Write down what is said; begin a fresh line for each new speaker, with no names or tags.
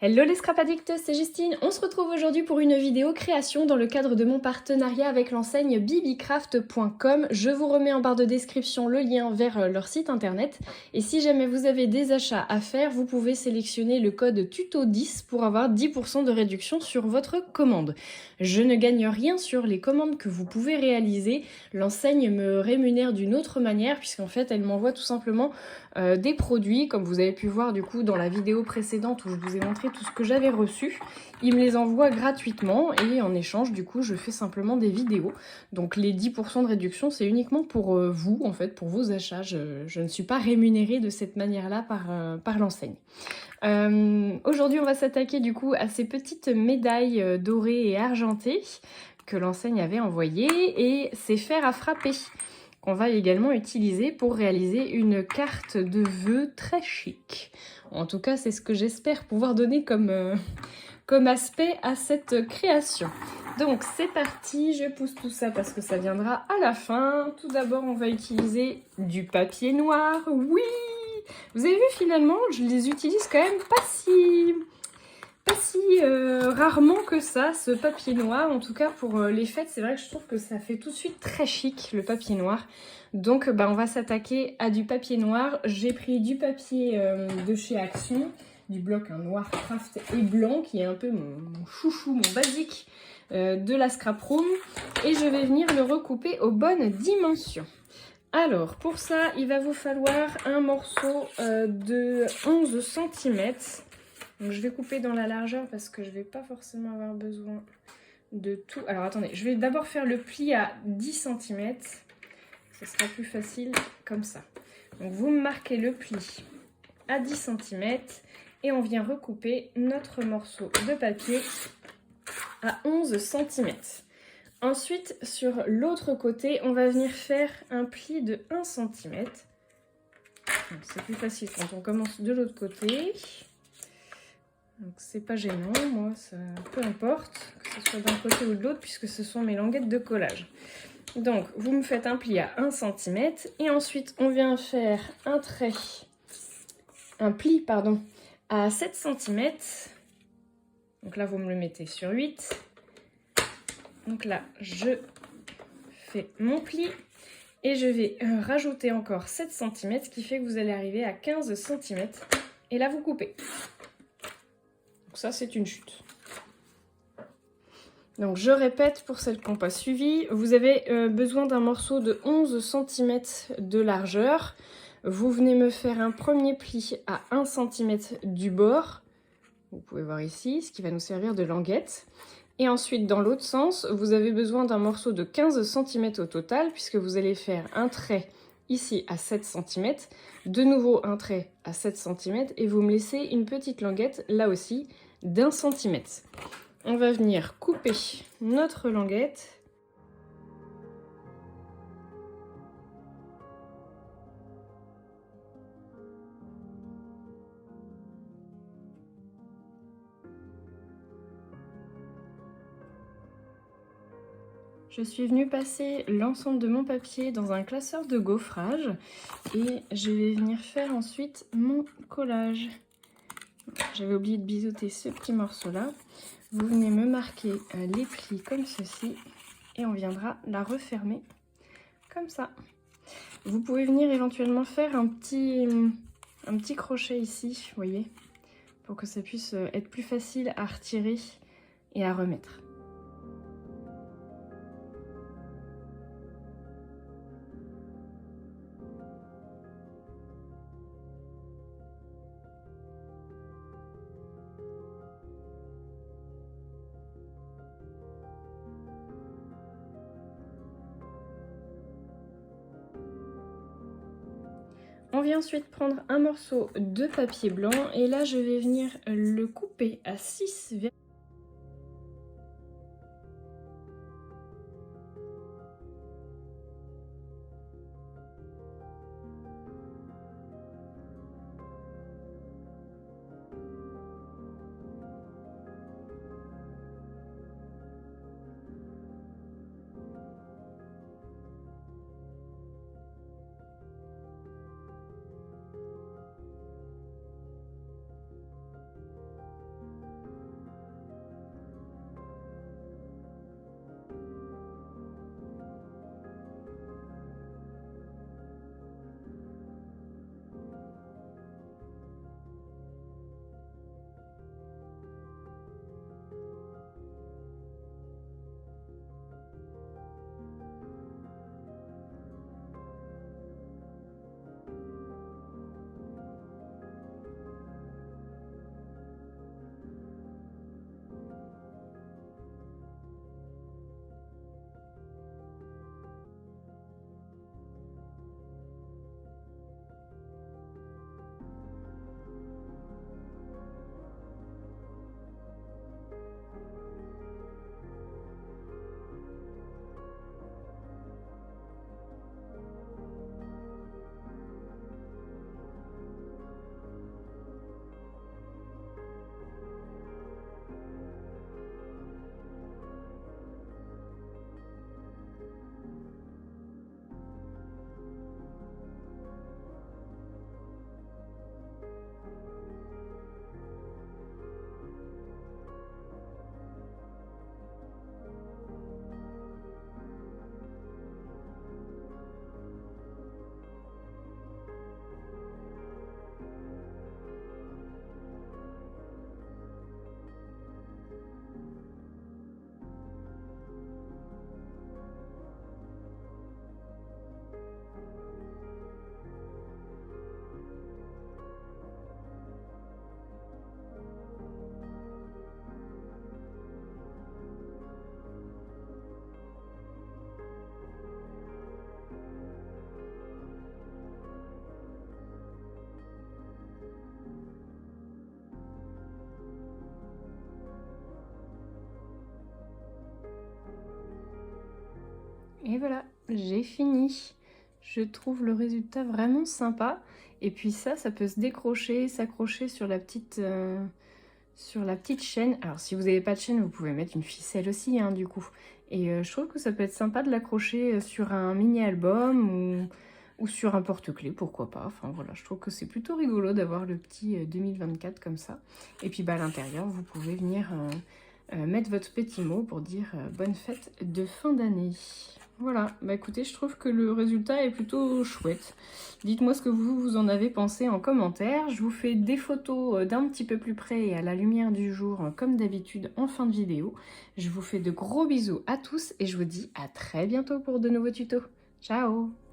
Hello les scrap addicts, c'est Justine. On se retrouve aujourd'hui pour une vidéo création dans le cadre de mon partenariat avec l'enseigne bibicraft.com. Je vous remets en barre de description le lien vers leur site internet. Et si jamais vous avez des achats à faire, vous pouvez sélectionner le code TUTO10 pour avoir 10% de réduction sur votre commande. Je ne gagne rien sur les commandes que vous pouvez réaliser. L'enseigne me rémunère d'une autre manière puisqu'en fait elle m'envoie tout simplement des produits, comme vous avez pu voir du coup dans la vidéo précédente où je vous ai montré tout ce que j'avais reçu. Ils me les envoient gratuitement et en échange du coup je fais simplement des vidéos. Donc les 10% de réduction c'est uniquement pour vous en fait, pour vos achats. Je ne suis pas rémunérée de cette manière-là par l'enseigne. Aujourd'hui on va s'attaquer du coup à ces petites médailles dorées et argentées que l'enseigne avait envoyées et ces fers à frapper qu'on va également utiliser pour réaliser une carte de vœux très chic. En tout cas, c'est ce que j'espère pouvoir donner comme aspect à cette création. Donc c'est parti, je pousse tout ça parce que ça viendra à la fin. Tout d'abord, on va utiliser du papier noir. Oui! Vous avez vu finalement, je les utilise quand même pas si rarement que ça, ce papier noir. En tout cas pour les fêtes, c'est vrai que je trouve que ça fait tout de suite très chic le papier noir. Donc on va s'attaquer à du papier noir. J'ai pris du papier de chez Action, du bloc noir craft et blanc qui est un peu mon chouchou, mon basique de la scrap room. Et je vais venir le recouper aux bonnes dimensions. Alors pour ça, il va vous falloir un morceau de 11 cm. Donc je vais couper dans la largeur parce que je ne vais pas forcément avoir besoin de tout. Alors attendez, je vais d'abord faire le pli à 10 cm. Ce sera plus facile comme ça. Donc vous marquez le pli à 10 cm et on vient recouper notre morceau de papier à 11 cm. Ensuite, sur l'autre côté, on va venir faire un pli de 1 cm. C'est plus facile quand on commence de l'autre côté. Donc c'est pas gênant, moi, ça, peu importe que ce soit d'un côté ou de l'autre puisque ce sont mes languettes de collage. Donc vous me faites un pli à 1 cm et ensuite on vient faire un pli à 7 cm. Donc là vous me le mettez sur 8. Donc là je fais mon pli et je vais rajouter encore 7 cm, ce qui fait que vous allez arriver à 15 cm et là vous coupez. Donc ça c'est une chute. Donc je répète pour celles qui n'ont pas suivi, vous avez besoin d'un morceau de 11 cm de largeur. Vous venez me faire un premier pli à 1 cm du bord. Vous pouvez voir ici, ce qui va nous servir de languette. Et ensuite dans l'autre sens, vous avez besoin d'un morceau de 15 cm au total, puisque vous allez faire un trait ici à 7 cm, de nouveau un trait à 7 cm, et vous me laissez une petite languette là aussi d'1 cm. On va venir couper notre languette. Je suis venue passer l'ensemble de mon papier dans un classeur de gaufrage et je vais venir faire ensuite mon collage. J'avais oublié de biseauter ce petit morceau là. Vous venez me marquer les plis comme ceci et on viendra la refermer comme ça. Vous pouvez venir éventuellement faire un petit crochet ici, vous voyez, pour que ça puisse être plus facile à retirer et à remettre. On vient ensuite prendre un morceau de papier blanc et là je vais venir le couper à 6. Et voilà, j'ai fini. Je trouve le résultat vraiment sympa. Et puis ça peut se décrocher, s'accrocher sur la petite chaîne. Alors si vous n'avez pas de chaîne, vous pouvez mettre une ficelle aussi, hein, du coup. Et je trouve que ça peut être sympa de l'accrocher sur un mini-album ou sur un porte-clés, pourquoi pas. Enfin voilà, je trouve que c'est plutôt rigolo d'avoir le petit 2024 comme ça. Et puis à l'intérieur, vous pouvez venir mettre votre petit mot pour dire bonne fête de fin d'année. Voilà, écoutez, je trouve que le résultat est plutôt chouette. Dites-moi ce que vous en avez pensé en commentaire. Je vous fais des photos d'un petit peu plus près et à la lumière du jour, comme d'habitude, en fin de vidéo. Je vous fais de gros bisous à tous et je vous dis à très bientôt pour de nouveaux tutos. Ciao!